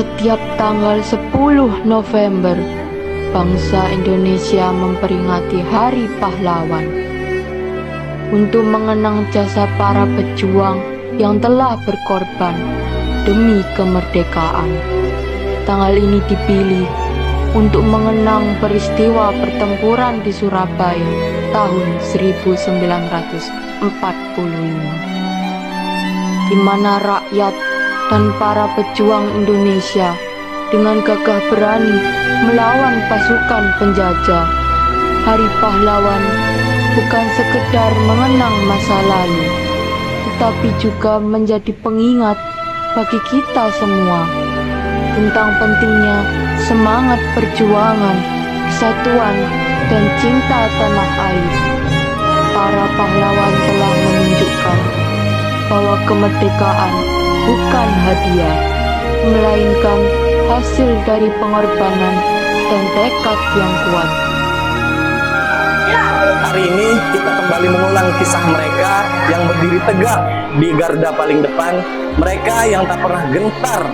Setiap tanggal 10 November, bangsa Indonesia memperingati Hari Pahlawan untuk mengenang jasa para pejuang yang telah berkorban demi kemerdekaan. Tanggal ini dipilih untuk mengenang peristiwa pertempuran di Surabaya tahun 1945, di mana rakyat dan para pejuang Indonesia dengan gagah berani melawan pasukan penjajah. Hari Pahlawan bukan sekedar mengenang masa lalu, tetapi juga menjadi pengingat bagi kita semua tentang pentingnya semangat perjuangan, kesatuan, dan cinta tanah air. Para pahlawan telah menunjukkan bahwa kemerdekaan bukan hadiah, melainkan hasil dari pengorbanan dan tekad yang kuat. Hari ini kita kembali mengulang kisah mereka yang berdiri tegak di garda paling depan, mereka yang tak pernah gentar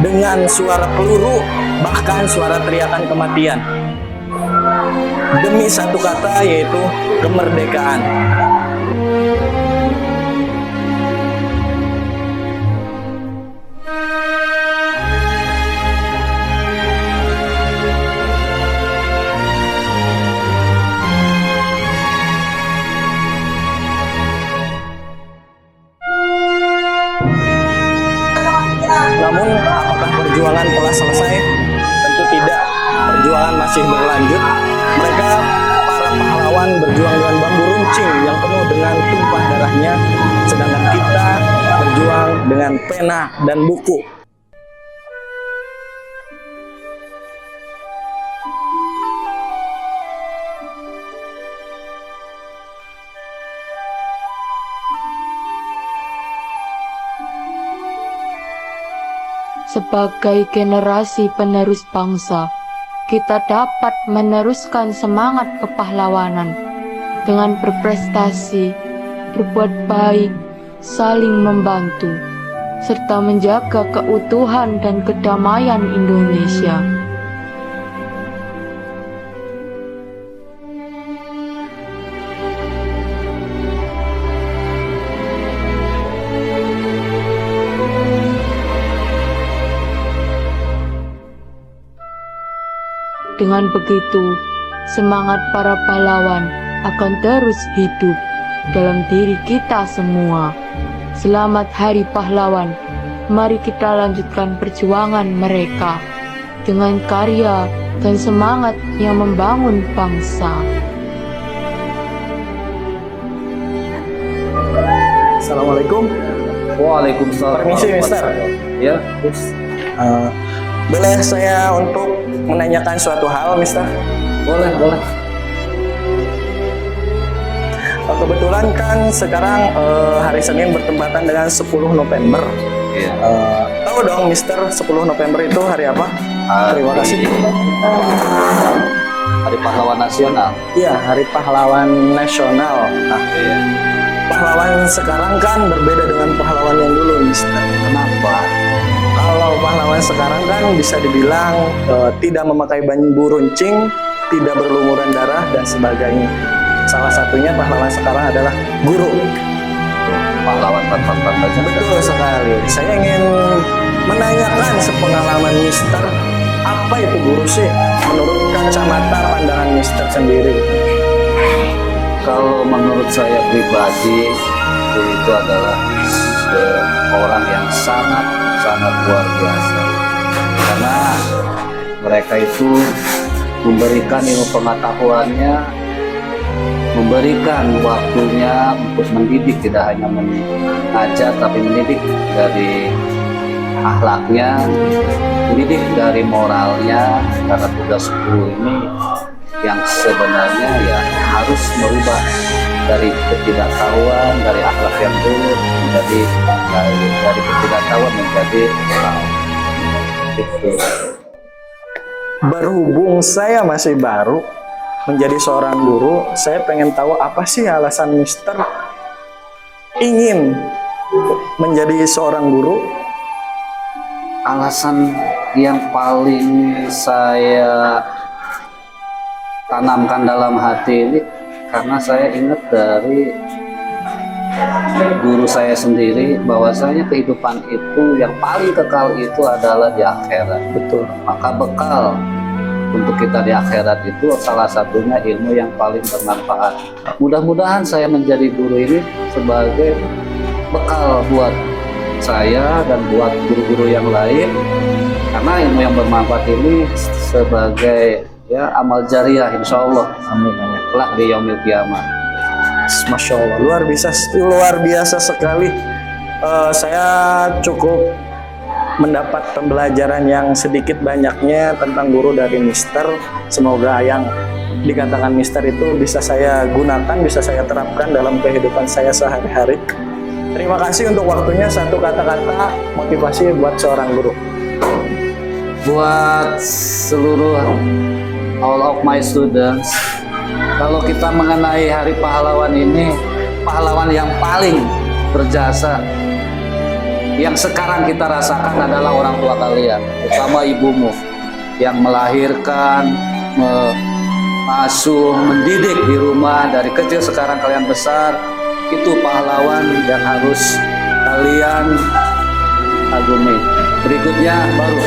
dengan suara peluru, bahkan suara teriakan kematian, demi satu kata, yaitu kemerdekaan. Namun, apakah perjuangan telah selesai? Tentu tidak. Perjuangan masih berlanjut. Mereka, para pahlawan, berjuang dengan bambu runcing yang penuh dengan tumpah darahnya, sedangkan kita berjuang dengan pena dan buku. Sebagai generasi penerus bangsa, kita dapat meneruskan semangat kepahlawanan dengan berprestasi, berbuat baik, saling membantu, serta menjaga keutuhan dan kedamaian Indonesia. Dengan begitu, semangat para pahlawan akan terus hidup dalam diri kita semua. Selamat Hari Pahlawan. Mari kita lanjutkan perjuangan mereka dengan karya dan semangat yang membangun bangsa. Assalamualaikum. Waalaikumsalam. Permisi, Mister. Ya, terus. Boleh saya untuk menanyakan suatu hal, Mister? Boleh. Kebetulan kan sekarang hari Senin bertepatan dengan 10 November. Iya. Tahu dong, Mister, 10 November itu hari apa? Terima kasih. Hari Pahlawan Nasional. Iya, Hari Pahlawan Nasional. Nah, Iya. pahlawan sekarang kan berbeda dengan pahlawan yang dulu, Mister. Kenapa? Kalau pahlawan sekarang kan bisa dibilang tidak memakai bambu runcing, tidak berlumuran darah, dan sebagainya. Salah satunya pahlawan sekarang adalah guru. Pahlawan tanpa saja. Betul sekali. Saya ingin menanyakan sepengalaman Mister, apa itu guru sih menurut kacamata pandangan Mister sendiri? Kalau menurut saya pribadi, guru itu adalah seorang yang sangat luar biasa. Karena mereka itu memberikan ilmu pengetahuannya, memberikan waktunya untuk mendidik, tidak hanya mengajar tapi mendidik dari akhlaknya, mendidik dari moralnya. Karena tugas guru ini yang sebenarnya ya harus merubah dari ketidaktahuan, dari akhlak yang buruk menjadi dari ketidaktahuan menjadi moral. Gitu. Berhubung saya masih baru menjadi seorang guru, saya pengen tahu apa sih alasan Mister ingin menjadi seorang guru. alasan yang paling saya tanamkan dalam hati ini karena saya ingat dari guru saya sendiri bahwasanya kehidupan itu yang paling kekal itu adalah di akhirat. Betul. Maka bekal untuk kita di akhirat itu salah satunya ilmu yang paling bermanfaat. Mudah-mudahan saya menjadi guru ini sebagai bekal buat saya dan buat guru-guru yang lain, karena ilmu yang bermanfaat ini sebagai amal jariah insya Allah. Amin, amin. Kelak di yaumil kiamah. Masya Allah, luar biasa sekali. Saya cukup mendapat pembelajaran yang sedikit banyaknya tentang guru dari Mister. Semoga yang dikatakan Mister itu bisa saya gunakan, bisa saya terapkan dalam kehidupan saya sehari-hari. Terima kasih untuk waktunya. Satu kata-kata motivasi buat seorang guru. Buat seluruh all of my students, kalau kita mengenai Hari Pahlawan ini, pahlawan yang paling berjasa yang sekarang kita rasakan adalah orang tua kalian, terutama ibumu yang melahirkan, mengasuh, mendidik di rumah dari kecil, sekarang kalian besar. Itu pahlawan yang harus kalian agumi. Berikutnya baru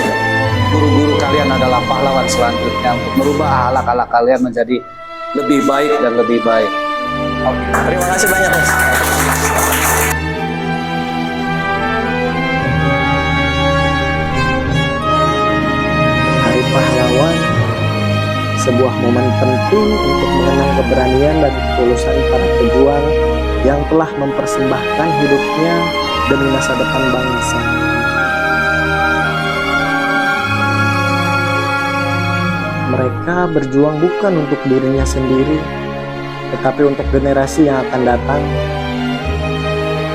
guru-guru kalian adalah pahlawan selanjutnya untuk merubah akhlak-akhlak kalian menjadi lebih baik dan lebih baik. Oke, terima kasih banyak, Mas. Hari Pahlawan, sebuah momen penting untuk mengenang keberanian dan ketulusan para pejuang yang telah mempersembahkan hidupnya demi masa depan bangsa. Mereka berjuang bukan untuk dirinya sendiri, tetapi untuk generasi yang akan datang,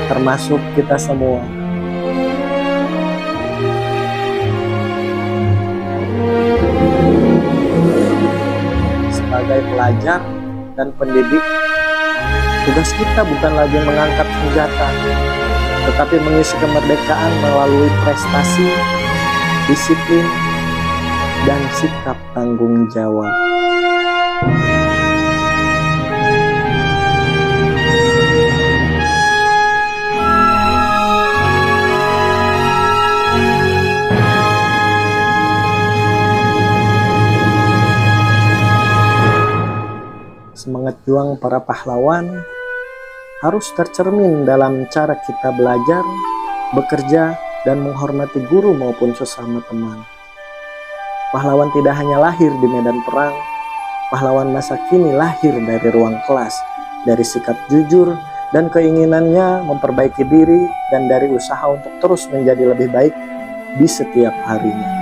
termasuk kita semua. Sebagai pelajar dan pendidik, tugas kita bukan lagi mengangkat senjata, tetapi mengisi kemerdekaan melalui prestasi, disiplin, dan sikap tanggung jawab. Semangat juang para pahlawan harus tercermin dalam cara kita belajar, bekerja, dan menghormati guru maupun sesama teman. Pahlawan tidak hanya lahir di medan perang, pahlawan masa kini lahir dari ruang kelas, dari sikap jujur dan keinginannya memperbaiki diri dan dari usaha untuk terus menjadi lebih baik di setiap harinya.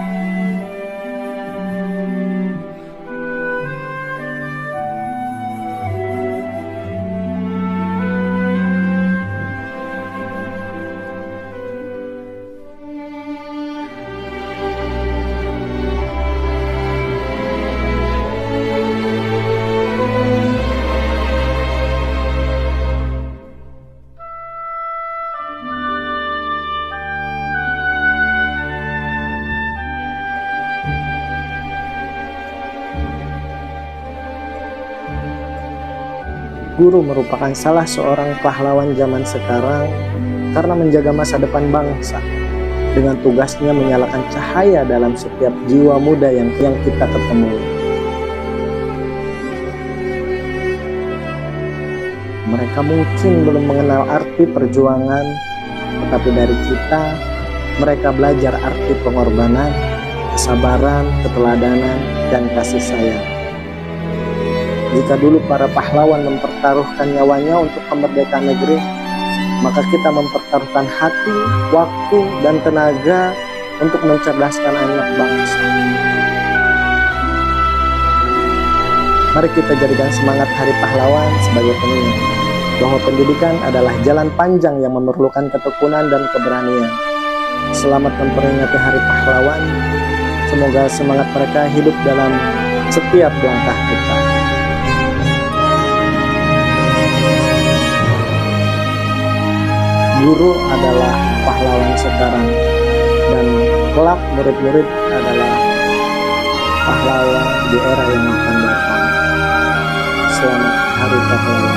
Guru merupakan salah seorang pahlawan zaman sekarang karena menjaga masa depan bangsa dengan tugasnya menyalakan cahaya dalam setiap jiwa muda yang kita ketemui. Mereka mungkin belum mengenal arti perjuangan, tetapi dari kita, mereka belajar arti pengorbanan, kesabaran, keteladanan, dan kasih sayang. Jika dulu para pahlawan mempertaruhkan nyawanya untuk kemerdekaan negeri, maka kita mempertaruhkan hati, waktu, dan tenaga untuk mencerdaskan anak bangsa. Mari kita jadikan semangat Hari Pahlawan sebagai pengingat bahwa pendidikan adalah jalan panjang yang memerlukan ketekunan dan keberanian. Selamat memperingati Hari Pahlawan. Semoga semangat mereka hidup dalam setiap langkah kita. Guru adalah pahlawan sekarang dan kelak murid-murid adalah pahlawan di era yang akan datang. Selamat Hari Pahlawan.